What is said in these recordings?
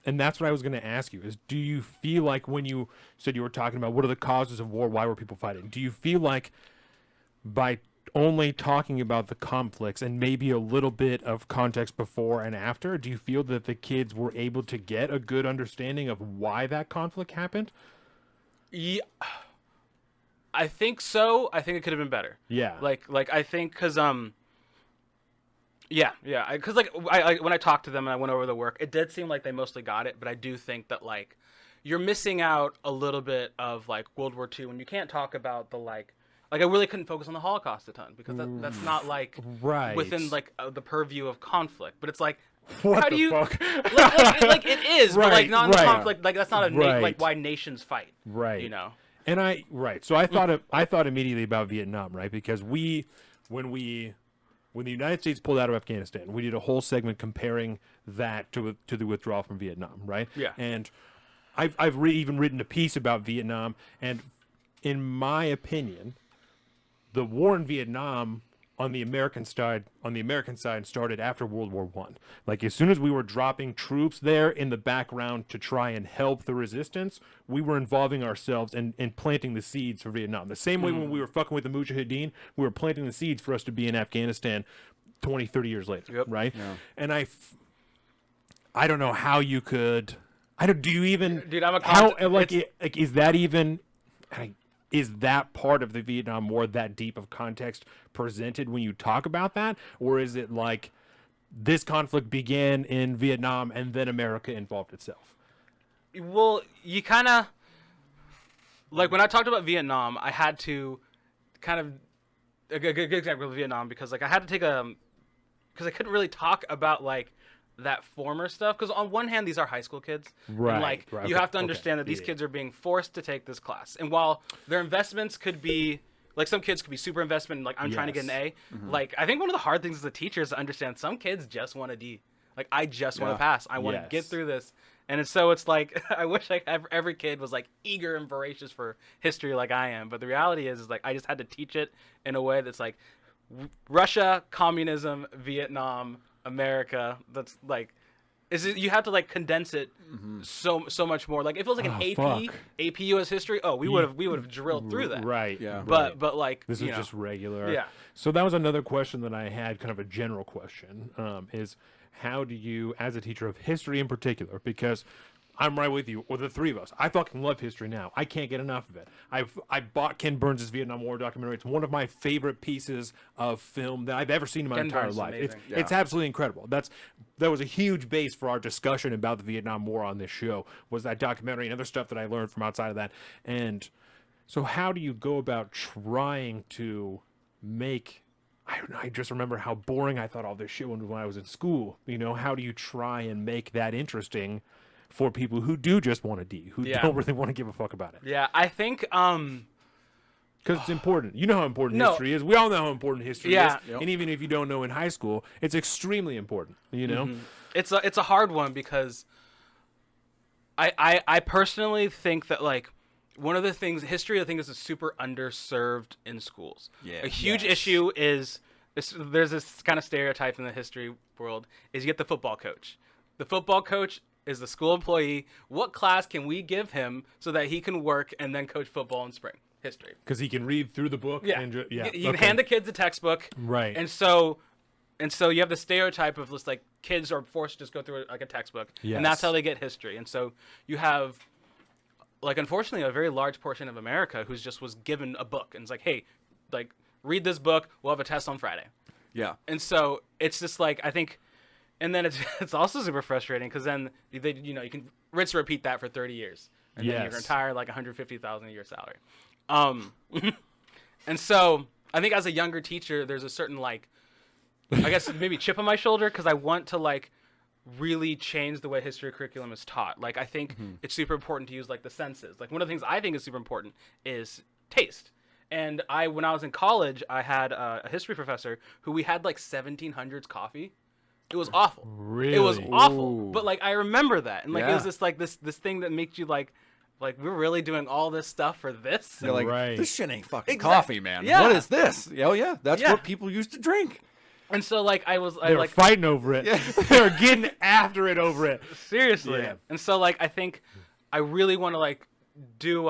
And that's what I was going to ask you is, do you feel like when you said you were talking about what are the causes of war, why were people fighting? Do you feel like by only talking about the conflicts and maybe a little bit of context before and after, do you feel that the kids were able to get a good understanding of why that conflict happened? Yeah, I think so. I think it could have been better. Yeah. Like I think because yeah, because like I when I talked to them and I went over the work, it did seem like they mostly got it, but I do think that like you're missing out a little bit of like World War II when you can't talk about the like I really couldn't focus on the Holocaust a ton because that's not like Right. within like the purview of conflict, but it's like What how the do you fuck? like it is, but like not in the right. conflict, like that's not a Right. like why nations fight, Right. you know. And so I thought immediately about Vietnam, right? Because when the United States pulled out of Afghanistan, we did a whole segment comparing that to the withdrawal from Vietnam, right? Yeah. And I've even written a piece about Vietnam, and in my opinion, the war in Vietnam on the American side started after World War I. Like as soon as we were dropping troops there in the background to try and help the resistance, we were involving ourselves and planting the seeds for Vietnam. The same way when we were fucking with the Mujahideen, we were planting the seeds for us to be in Afghanistan 20, 30 years later, Yep. right? Yeah. And I don't know how you could. Do you even? Dude, I'm a how con- like is that even? Is that part of the Vietnam War that deep of context presented when you talk about that? Or is it like this conflict began in Vietnam and then America involved itself? Well, you kind of like when I talked about Vietnam, I had to kind of a good example of Vietnam because like I had to take because I couldn't really talk about like that former stuff because on one hand these are high school kids, Right, and like right, you okay, have to understand that these yeah. kids are being forced to take this class, and while their investments could be like some kids could be super investment in, like I'm trying to get an A, like I think one of the hard things as a teacher is to understand some kids just want a D, like I just want Yeah. to pass, I want to get Yes. through this. And so it's like I wish like every kid was like eager and voracious for history like I am, but the reality is like I just had to teach it in a way that's like Russia, communism, Vietnam, America. That's like you have to like condense it so much more. Like if it was like an AP US history, we would have drilled through that. Right. Yeah. Right. But like This is just regular. Yeah. So that was another question that I had, kind of a general question, is how do you, as a teacher of history in particular, because I'm right with you, or the three of us, I fucking love history now. I can't get enough of it. I bought Ken Burns' Vietnam War documentary. It's one of my favorite pieces of film that I've ever seen in my Ken entire Burns is life. amazing. It's absolutely incredible. That was a huge base for our discussion about the Vietnam War on this show, was that documentary and other stuff that I learned from outside of that. And so how do you go about trying to make, I don't know, I just remember how boring I thought all this shit when I was in school. You know, how do you try and make that interesting for people who do just want a D, who don't really want to give a fuck about it? Yeah, I think Because it's important. You know how important history is. We all know how important history is. Yep. And even if you don't know in high school, it's extremely important, you know? it's a hard one because I personally think that like one of the things history I think is super underserved in schools. Yeah. A huge issue is there's this kind of stereotype in the history world is you get the football coach. The football coach is the school employee. What class can we give him so that he can work and then coach football in spring? History. Because he can read through the book. Yeah. And You can hand the kids a textbook. Right. And so you have the stereotype of just like kids are forced to just go through like a textbook. Yes. And that's how they get history. And so you have like unfortunately a very large portion of America who's just was given a book and it's like, hey, like read this book, we'll have a test on Friday. Yeah. And so it's just like I think and then it's also super frustrating because then you can rinse and repeat that for 30 years. And then you're retire like $150,000 a year salary. And so I think as a younger teacher, there's a certain like, I guess maybe chip on my shoulder because I want to like really change the way history curriculum is taught. Like I think it's super important to use like the senses. Like one of the things I think is super important is taste. And when I was in college, I had a history professor who we had like 1700s coffee. It was awful. Really? It was awful. Ooh. But like I remember that, and like it was Yeah. just like this thing that makes you like we're really doing all this stuff for this. You're like, Right. this shit ain't fucking Exact- coffee, man. Yeah. What is this? Oh, yeah. That's Yeah. what people used to drink. And so like I They were like fighting over it. They were getting after it over it. seriously. Yeah. And so like I think I really want to like do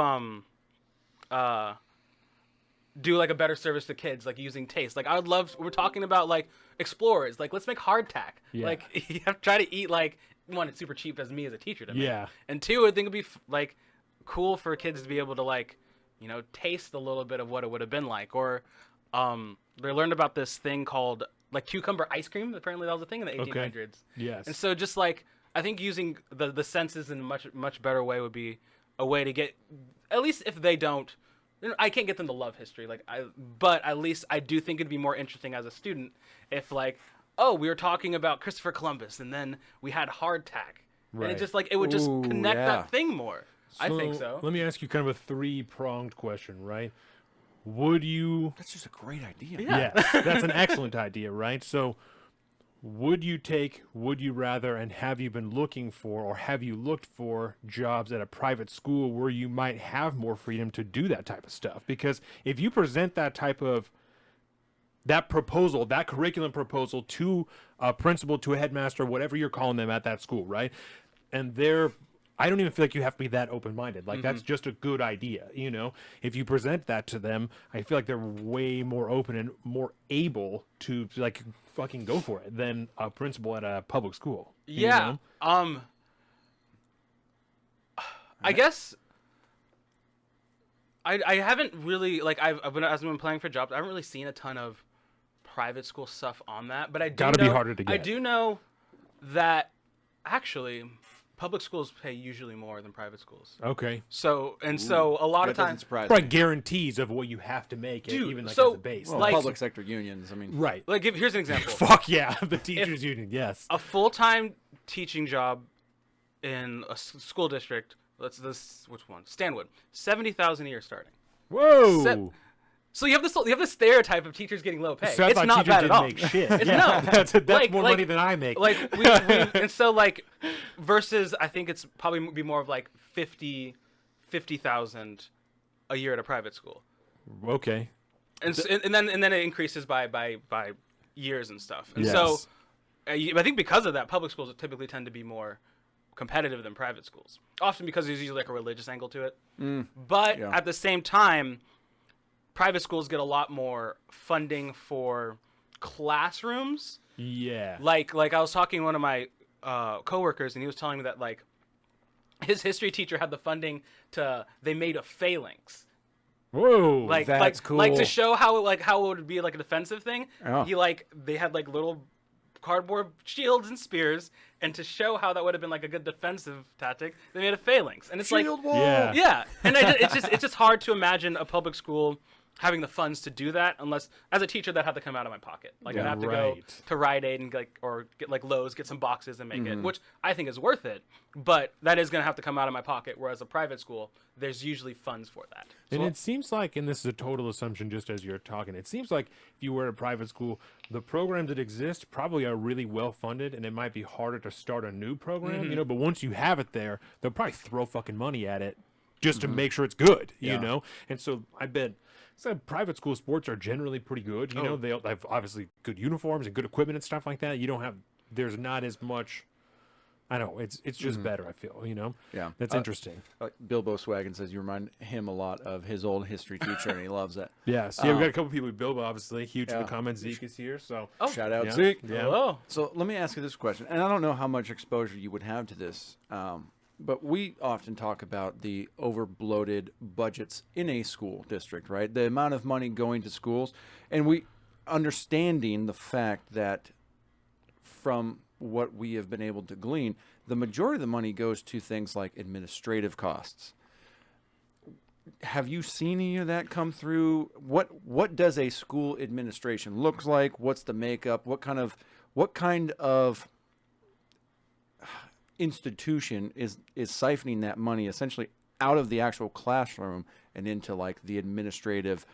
do like a better service to kids, like using taste. Like I would love. We're talking about like explorers. Like let's make hardtack. Yeah. Like you have to try to eat like one. It's super cheap as me as a teacher to make. Yeah. And two, I think it'd be like cool for kids to be able to like taste a little bit of what it would have been like. Or they learned about this thing called like cucumber ice cream. Apparently that was a thing in the 1800s. Yes. And so just like I think using the senses in a much better way would be a way to get, at least if they don't, I can't get them to love history, but at least I do think it'd be more interesting as a student if like, oh, we were talking about Christopher Columbus and then we had hardtack, and Right. it just like it would just Ooh, connect yeah. that thing more. I think so. Let me ask you kind of a three-pronged question, right? Would you... That's just a great idea. Yeah. Yes, that's an excellent idea, right? So would you rather, and have you been looking for, or have you looked for jobs at a private school where you might have more freedom to do that type of stuff? Because if you present that proposal, that curriculum proposal to a principal, to a headmaster, whatever you're calling them at that school, right? And I don't even feel like you have to be that open-minded. Like, that's just a good idea, If you present that to them, I feel like they're way more open and more able to, like, fucking go for it than a principal at a public school. you Yeah. know? I guess I haven't really like as I've been playing for jobs, I haven't really seen a ton of private school stuff on that. But I do Gotta be know, harder to I get. do know that actually public schools pay usually more than private schools. Okay. So a lot That of doesn't times, surprise Probably me. guarantees of what you have to make, it, Dude, even like so, as a base. Well, like- public sector unions. I mean, Right. like here's an example. Fuck yeah, the teachers union, yes. A full-time teaching job in a school district. Which one? Stanwood. 70,000 a year starting. Whoa. So you have this stereotype of teachers getting low pay. So I It's thought not teachers bad at didn't all. make shit. It's Yeah, no. that's Like- more like- money than I make. Like we and so like versus I think it's probably be more of like 50,000 a year at a private school. Okay. And then it increases by years and stuff. And so Yes. I think because of that, public schools typically tend to be more competitive than private schools. Often because there's usually like a religious angle to it. But Yeah. at the same time, private schools get a lot more funding for classrooms. Yeah. Like I was talking to one of my coworkers, and he was telling me that like his history teacher had the funding they made a phalanx. Whoa. Like That's like to cool. show how it would be like a defensive thing. Oh. They had like little cardboard shields and spears, and to show how that would have been like a good defensive tactic, they made a phalanx. And it's like Shield wall. Yeah. yeah, and it's just hard to imagine a public school having the funds to do that unless, as a teacher, that had to come out of my pocket. Like I'd Yeah, have to go right. to Rite Aid and get like Lowe's, get some boxes and make Mm-hmm. it, which I think is worth it. But that is going to have to come out of my pocket. Whereas a private school, there's usually funds for that. And it seems like, and this is a total assumption just as you're talking, it seems like if you were at a private school, the programs that exist probably are really well funded, and it might be harder to start a new program, Mm-hmm. but once you have it there, they'll probably throw fucking money at it just to make sure it's good, you Yeah. know? And so I bet private school sports are generally pretty good, you know? They have obviously good uniforms and good equipment and stuff like that. There's not as much, I don't know, it's just better, I feel, Yeah. That's interesting. Bilbo Swaggin says you remind him a lot of his old history teacher, and he loves that. Yeah, so yeah, we got a couple people with Bilbo, obviously, huge in Yeah. the comments. Zeke is here, so Shout out yeah. Zeke. Yeah. Hello. So let me ask you this question, and I don't know how much exposure you would have to this, but we often talk about the overbloated budgets in a school district, right? The amount of money going to schools, and we understanding the fact that from what we have been able to glean, the majority of the money goes to things like administrative costs. Have you seen any of that come through? What does a school administration look like? What's the makeup? What kind of institution is siphoning that money essentially out of the actual classroom and into like the administrative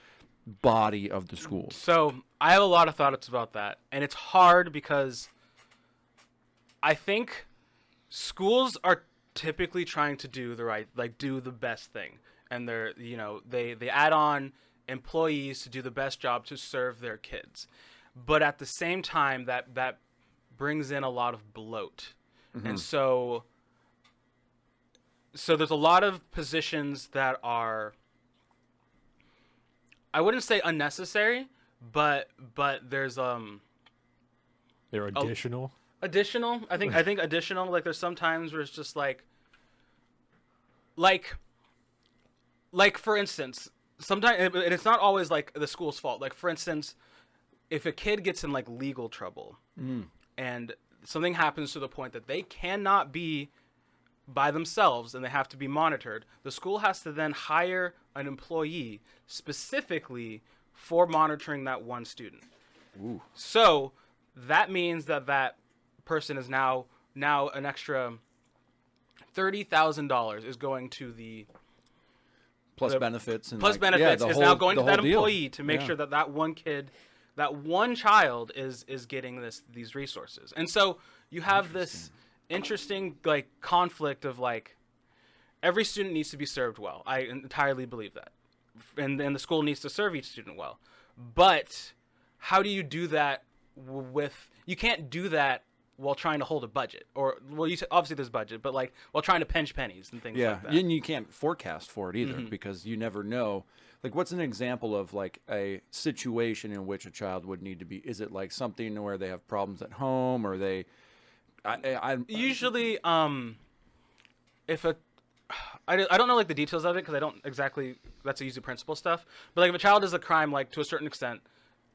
body of the schools? So I have a lot of thoughts about that, and it's hard because I think schools are typically trying to do the best thing, and they add on employees to do the best job to serve their kids. but at the same time that brings in a lot of bloat. And so there's a lot of positions that are, I wouldn't say unnecessary, but there's They're additional. additional. I think additional. Like there's some times where it's just like for instance, sometimes, and it's not always like the school's fault. Like for instance, if a kid gets in like legal trouble and something happens to the point that they cannot be by themselves and they have to be monitored, the school has to then hire an employee specifically for monitoring that one student. Ooh. So that means that person is now an extra $30,000 is going to the Benefits and benefits is now going to that employee to make Yeah. sure that one kid, that one child is getting these resources. And so you have this interesting like conflict of like every student needs to be served well. I entirely believe that. And the school needs to serve each student well. But how do you do that you can't do that while trying to hold a budget, or obviously there's budget, but like while trying to pinch pennies and things like that. And you can't forecast for it either because you never know. Like, what's an example of like a situation in which a child would need to be? Is it like something where they have problems at home, or they? Usually, if I don't know like the details of it because I don't exactly. That's usually principal stuff. But like if a child does a crime, like to a certain extent,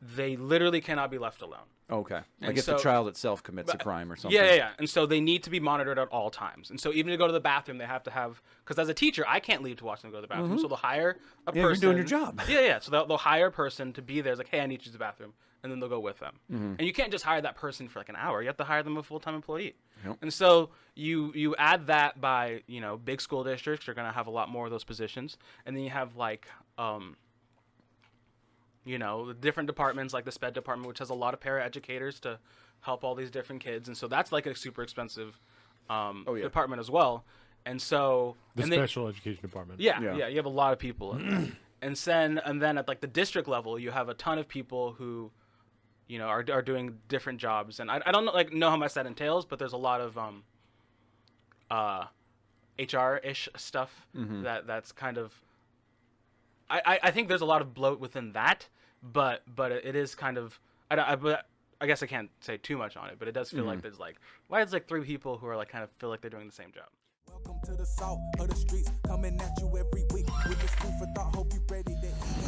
they literally cannot be left alone. Okay. Like And if the so- child itself commits a crime or something. Yeah. And so they need to be monitored at all times. And so even to go to the bathroom, they have to have, because as a teacher, I can't leave to watch them go to the bathroom. So they'll hire a Yeah, you're person. doing your job. Yeah. So they'll hire a person to be there. It's like, hey, I need you to the bathroom. And then they'll go with them. And you can't just hire that person for like an hour. You have to hire them a full-time employee. Yep. And so you add that by, big school districts are going to have a lot more of those positions. And then you have like, the different departments like the SPED department, which has a lot of paraeducators to help all these different kids. And so that's like a super expensive department as well. And so The and then- special education department. yeah, you have a lot of people. and then at like the district level, you have a ton of people who, are doing different jobs. And I don't know how much that entails, but there's a lot of HR-ish stuff that's kind of. I think there's a lot of bloat within that, but it is kind of. I guess I can't say too much on it, but it does feel like there's like why is like three people who are like kind of feel like they're doing the same job. Welcome to the salt of the streets, coming at you every week with this food for thought. Hope you ready to eat.